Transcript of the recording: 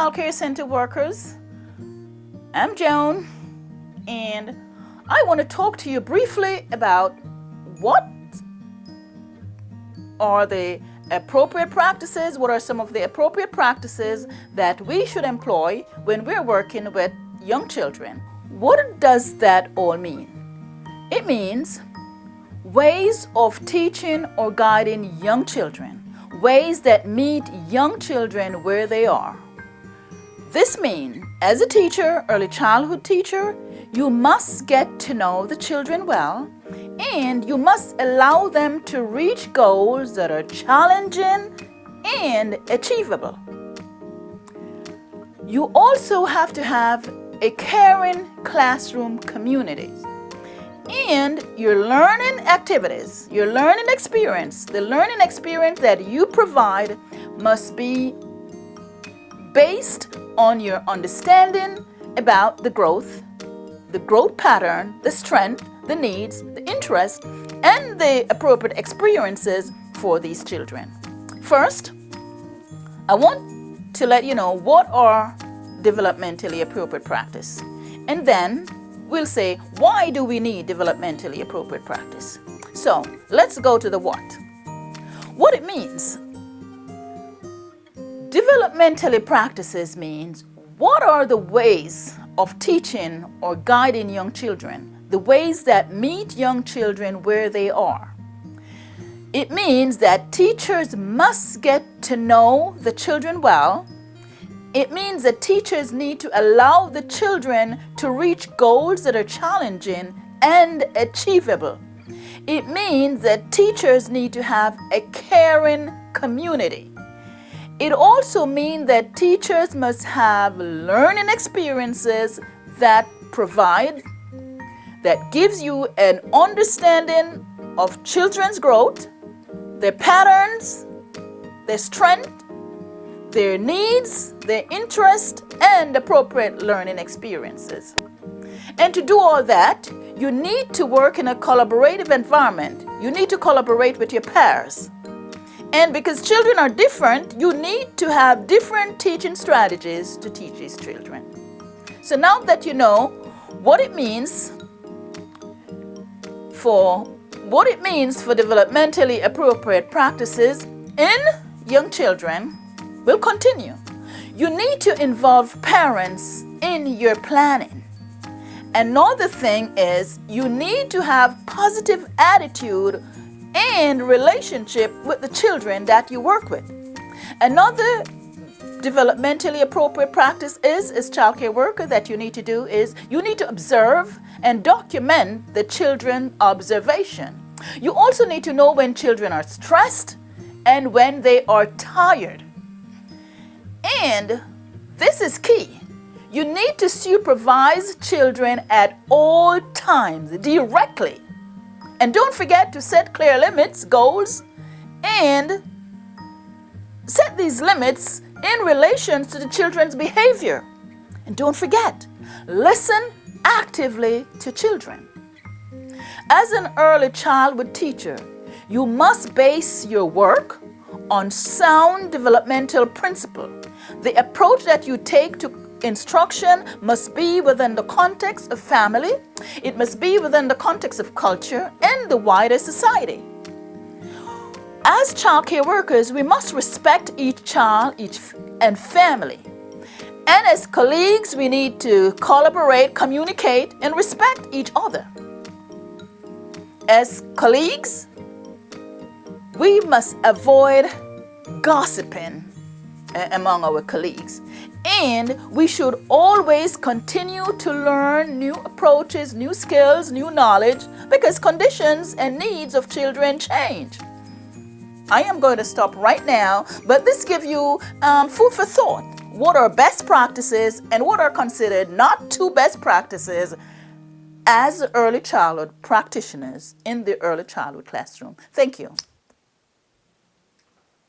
Child Care Center workers. I'm Joan, and I want to talk to you briefly about what are the appropriate practices, what are some of the appropriate practices that we should employ when we're working with young children. What does that all mean? It means ways of teaching or guiding young children, ways that meet young children where they are. This means, as a teacher, early childhood teacher, you must get to know the children well, and you must allow them to reach goals that are challenging and achievable. You also have to have a caring classroom community. And your learning activities, your learning experience, the learning experience that you provide must be based on your understanding about the growth pattern, the strength, the needs, the interest, and the appropriate experiences for these children. First, I want to let you know what are developmentally appropriate practice. And then we'll say, why do we need developmentally appropriate practice? So let's go to the what. What it means. Developmentally practices means what are the ways of teaching or guiding young children, the ways that meet young children where they are. It means that teachers must get to know the children well. It means that teachers need to allow the children to reach goals that are challenging and achievable. It means that teachers need to have a caring community. It also means that teachers must have learning experiences that gives you an understanding of children's growth, their patterns, their strength, their needs, their interest, and appropriate learning experiences. And to do all that, you need to work in a collaborative environment. You need to collaborate with your peers. And because children are different, you need to have different teaching strategies to teach these children. So now that you know what it means for developmentally appropriate practices in young children, we'll continue. You need to involve parents in your planning. Another thing is you need to have positive attitude and relationship with the children that you work with. Another developmentally appropriate practice is, as child care worker, that you need to do is you need to observe and document the children's observation. You also need to know when children are stressed and when they are tired. And this is key. You need to supervise children at all times directly. And don't forget to set clear limits, goals, and set these limits in relation to the children's behavior. And don't forget, listen actively to children. As an early childhood teacher, you must base your work on sound developmental principle. The approach that you take to instruction must be within the context of family. It must be within the context of culture and the wider society. As child care workers, we must respect each child and family. And as colleagues, we need to collaborate, communicate, and respect each other. As colleagues, we must avoid gossiping among our colleagues. And we should always continue to learn new approaches, new skills, new knowledge, because conditions and needs of children change. I am going to stop right now, but this gives you food for thought. What are best practices and what are considered not too best practices as early childhood practitioners in the early childhood classroom? Thank you.